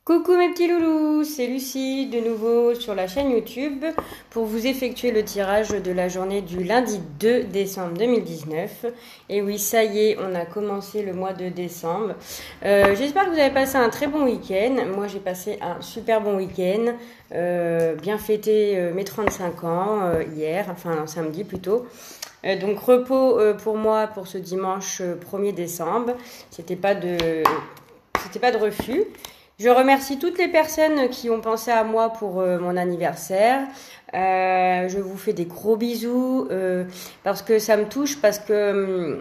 Coucou mes petits loulous, c'est Lucie de nouveau sur la chaîne YouTube pour vous effectuer le tirage de la journée du lundi 2 décembre 2019. Et oui, ça y est, on a commencé le mois de décembre. J'espère que vous avez passé un très bon week-end. Moi, j'ai passé un super bon week-end, bien fêté mes 35 ans hier, enfin samedi plutôt. Donc repos pour moi pour ce dimanche 1er décembre. C'était pas de refus. Je remercie toutes les personnes qui ont pensé à moi pour mon anniversaire. Je vous fais des gros bisous parce que ça me touche, parce que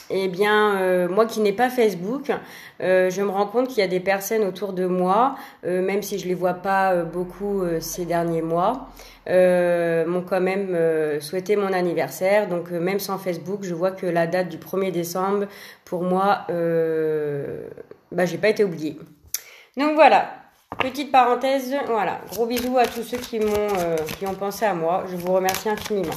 moi qui n'ai pas Facebook, je me rends compte qu'il y a des personnes autour de moi, même si je les vois pas beaucoup ces derniers mois, m'ont quand même souhaité mon anniversaire. Donc même sans Facebook, je vois que la date du 1er décembre, pour moi, j'ai pas été oubliée. Donc voilà, petite parenthèse, voilà, gros bisous à tous ceux qui ont pensé à moi, je vous remercie infiniment.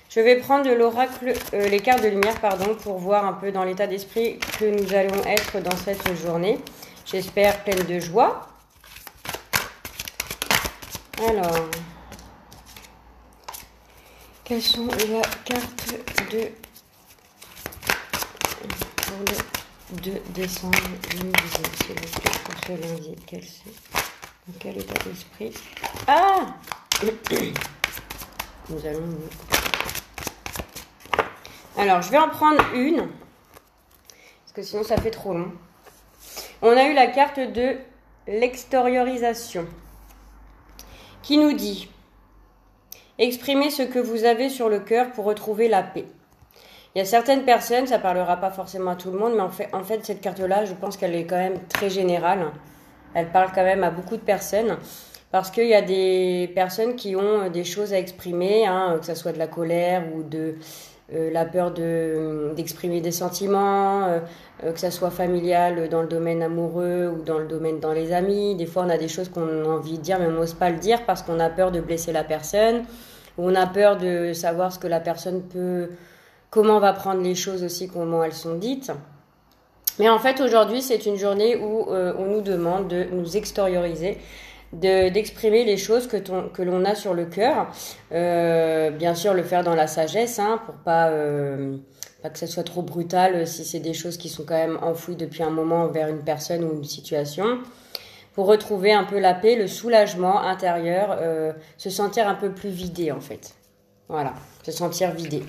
Je vais prendre l'oracle, les cartes de lumière, pour voir un peu dans l'état d'esprit que nous allons être dans cette journée. J'espère pleine de joie. Alors, quelles sont les cartes pour le 2 décembre 2019, s'il vous plaît, pour ce lundi, dans quel état d'esprit? Ah Nous allons... Alors, je vais en prendre une, parce que sinon ça fait trop long. On a eu la carte de l'extériorisation, qui nous dit « Exprimez ce que vous avez sur le cœur pour retrouver la paix ». Il y a certaines personnes, ça parlera pas forcément à tout le monde, mais en fait cette carte-là, je pense qu'elle est quand même très générale. Elle parle quand même à beaucoup de personnes, parce qu'il y a des personnes qui ont des choses à exprimer, que ce soit de la colère ou de la peur d'exprimer des sentiments, que ça soit familial dans le domaine amoureux ou dans le domaine dans les amis. Des fois, on a des choses qu'on a envie de dire, mais on n'ose pas le dire parce qu'on a peur de blesser la personne, ou on a peur de savoir ce que la personne peut... Comment on va prendre les choses aussi, comment elles sont dites. Mais en fait, aujourd'hui, c'est une journée où on nous demande de nous extérioriser, d'exprimer les choses que l'on a sur le cœur. Bien sûr, le faire dans la sagesse, pour pas que ça soit trop brutal si c'est des choses qui sont quand même enfouies depuis un moment envers une personne ou une situation. Pour retrouver un peu la paix, le soulagement intérieur, se sentir un peu plus vidé en fait. Voilà, se sentir vidé.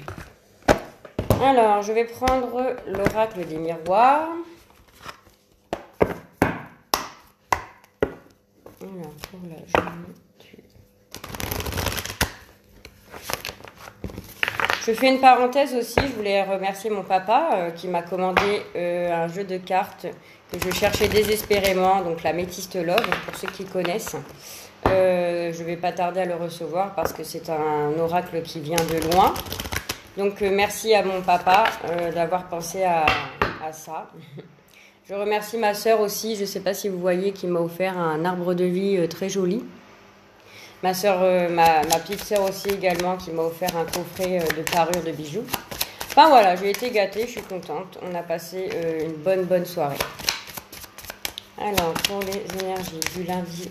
Alors, je vais prendre l'oracle des miroirs. Alors, pour la journée Je fais une parenthèse aussi, je voulais remercier mon papa qui m'a commandé un jeu de cartes que je cherchais désespérément, donc la Métiste Love, pour ceux qui connaissent. Je ne vais pas tarder à le recevoir parce que c'est un oracle qui vient de loin. Donc merci à mon papa d'avoir pensé à ça. Je remercie ma sœur aussi, je ne sais pas si vous voyez, qui m'a offert un arbre de vie très joli. Ma sœur, ma petite sœur aussi également, qui m'a offert un coffret de parures de bijoux. Enfin voilà, j'ai été gâtée, je suis contente. On a passé une bonne soirée. Alors, pour les énergies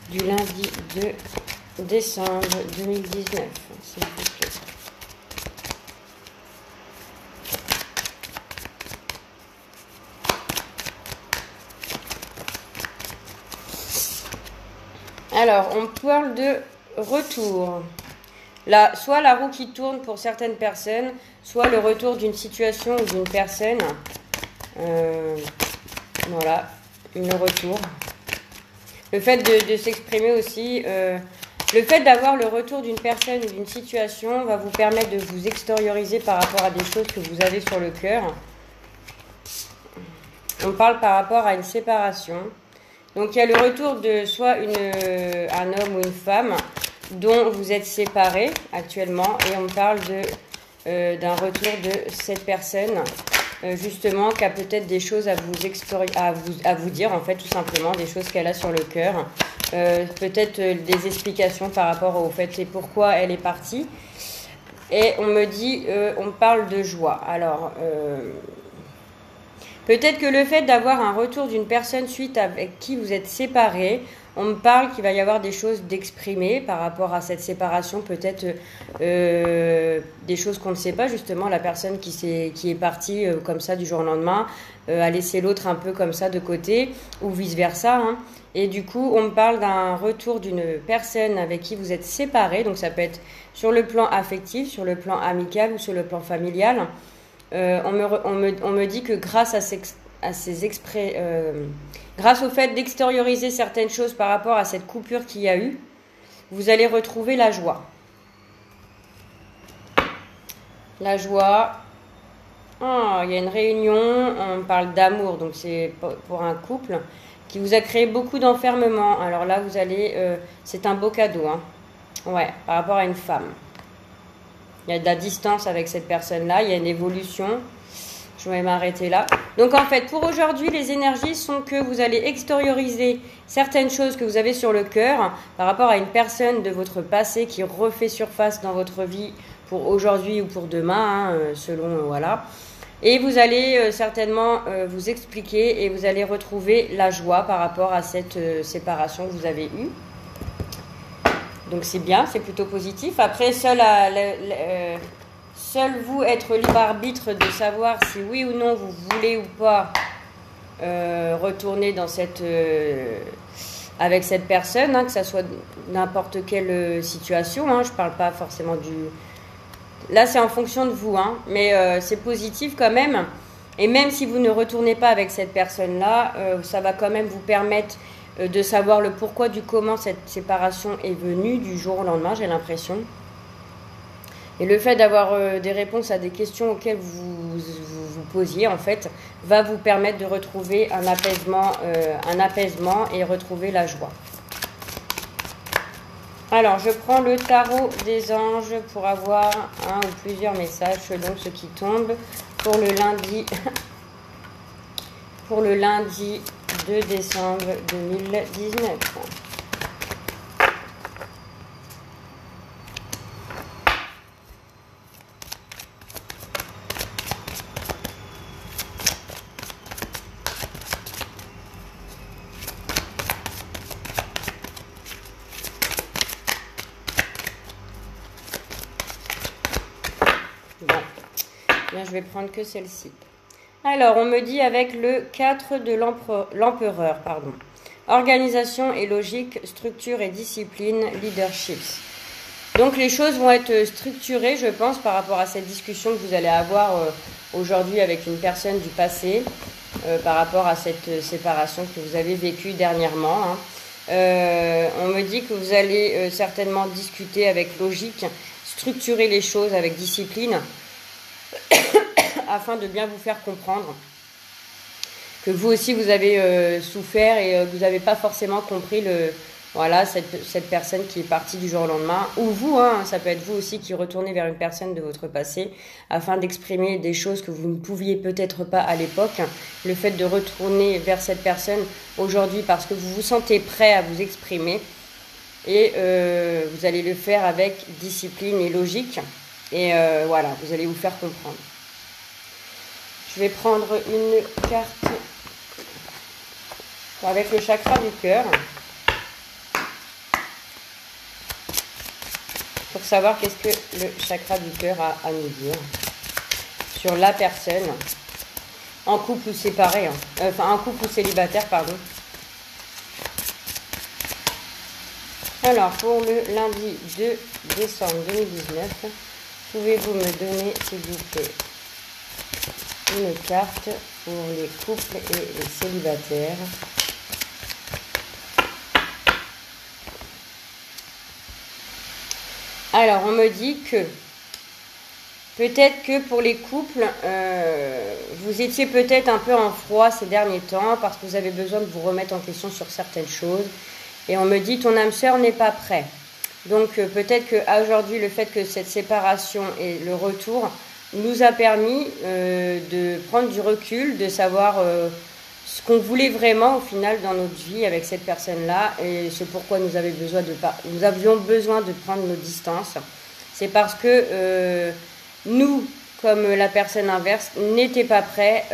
du lundi 2 décembre 2019, s'il vous plaît. Alors, on parle de retour. Là, soit la roue qui tourne pour certaines personnes, soit le retour d'une situation ou d'une personne. Voilà, le retour. Le fait de s'exprimer aussi, le fait d'avoir le retour d'une personne ou d'une situation va vous permettre de vous extérioriser par rapport à des choses que vous avez sur le cœur. On parle par rapport à une séparation. Donc il y a le retour de soit un homme ou une femme dont vous êtes séparés actuellement, et on parle d'un retour de cette personne justement qui a peut-être des choses à vous dire, en fait, tout simplement, des choses qu'elle a sur le cœur, peut-être des explications par rapport au fait et pourquoi elle est partie. Et on me dit, on parle de joie. Alors Peut-être que le fait d'avoir un retour d'une personne suite avec qui vous êtes séparés, on me parle qu'il va y avoir des choses d'exprimer par rapport à cette séparation, peut-être des choses qu'on ne sait pas, justement, la personne qui est partie comme ça du jour au lendemain, a laissé l'autre un peu comme ça de côté, ou vice-versa, hein. Et du coup, on me parle d'un retour d'une personne avec qui vous êtes séparés, donc ça peut être sur le plan affectif, sur le plan amical ou sur le plan familial. On me dit que grâce grâce au fait d'extérioriser certaines choses par rapport à cette coupure qu'il y a eu, vous allez retrouver la joie. La joie. Oh, il y a une réunion, on parle d'amour, donc c'est pour un couple qui vous a créé beaucoup d'enfermement. Alors là, vous allez... c'est un beau cadeau, hein. Ouais, par rapport à une femme. Il y a de la distance avec cette personne-là, il y a une évolution. Je vais m'arrêter là. Donc en fait, pour aujourd'hui, les énergies sont que vous allez extérioriser certaines choses que vous avez sur le cœur par rapport à une personne de votre passé qui refait surface dans votre vie pour aujourd'hui ou pour demain, hein, selon, voilà. Et vous allez certainement vous expliquer et vous allez retrouver la joie par rapport à cette séparation que vous avez eue. Donc c'est bien, c'est plutôt positif. Après, seul vous être libre arbitre de savoir si oui ou non vous voulez ou pas retourner dans avec cette personne, hein, que ça soit n'importe quelle situation, hein, je ne parle pas forcément du... Là c'est en fonction de vous, hein, mais c'est positif quand même. Et même si vous ne retournez pas avec cette personne-là, ça va quand même vous permettre de savoir le pourquoi du comment cette séparation est venue du jour au lendemain, j'ai l'impression. Et le fait d'avoir des réponses à des questions auxquelles vous posiez, en fait, va vous permettre de retrouver un apaisement et retrouver la joie. Alors, je prends le tarot des anges pour avoir un ou plusieurs messages selon ce qui tombe pour le lundi 2 décembre 2019. Bien, je vais prendre que celle-ci. Alors, on me dit avec le 4 de l'empereur, pardon. Organisation et logique, structure et discipline, leadership. Donc, les choses vont être structurées, je pense, par rapport à cette discussion que vous allez avoir aujourd'hui avec une personne du passé, par rapport à cette séparation que vous avez vécue dernièrement, hein. On me dit que vous allez certainement discuter avec logique, structurer les choses avec discipline, afin de bien vous faire comprendre que vous aussi vous avez souffert et que vous n'avez pas forcément compris cette personne qui est partie du jour au lendemain, ou vous, hein, ça peut être vous aussi qui retournez vers une personne de votre passé afin d'exprimer des choses que vous ne pouviez peut-être pas à l'époque. Le fait de retourner vers cette personne aujourd'hui parce que vous vous sentez prêt à vous exprimer et vous allez le faire avec discipline et logique et voilà, vous allez vous faire comprendre. Je vais prendre une carte avec le chakra du cœur pour savoir qu'est-ce que le chakra du cœur a à nous dire sur la personne en couple ou séparé, hein. En couple ou célibataire, pardon. Alors, pour le lundi 2 décembre 2019, pouvez-vous me donner, s'il vous plaît, une carte pour les couples et les célibataires? Alors, on me dit que peut-être que pour les couples, vous étiez peut-être un peu en froid ces derniers temps parce que vous avez besoin de vous remettre en question sur certaines choses. Et on me dit, ton âme sœur n'est pas prêt. Donc, peut-être qu'aujourd'hui, le fait que cette séparation et le retour nous a permis de prendre du recul, de savoir ce qu'on voulait vraiment au final dans notre vie avec cette personne-là et ce pourquoi nous avions besoin de prendre nos distances. C'est parce que nous, comme la personne inverse n'était pas prêt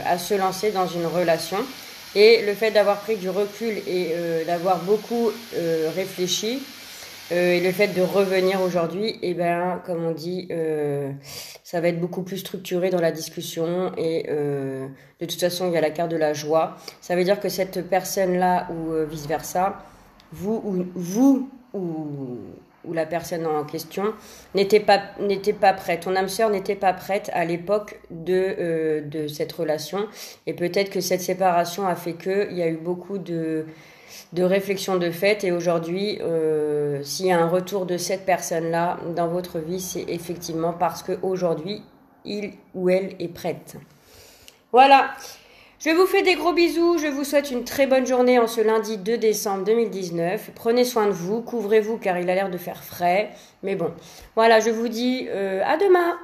à se lancer dans une relation. Et le fait d'avoir pris du recul et d'avoir beaucoup réfléchi, et le fait de revenir aujourd'hui, et ben, comme on dit, ça va être beaucoup plus structuré dans la discussion. Et de toute façon, il y a la carte de la joie. Ça veut dire que cette personne-là ou vice-versa, vous ou la personne en question n'était pas prête. Ton âme sœur n'était pas prête à l'époque de cette relation. Et peut-être que cette séparation a fait qu'il y a eu beaucoup de réflexion de fait. Et aujourd'hui, s'il y a un retour de cette personne-là dans votre vie, c'est effectivement parce qu'aujourd'hui, il ou elle est prête. Voilà. Je vous fais des gros bisous, je vous souhaite une très bonne journée en ce lundi 2 décembre 2019. Prenez soin de vous, couvrez-vous car il a l'air de faire frais. Mais bon, voilà, je vous dis à demain.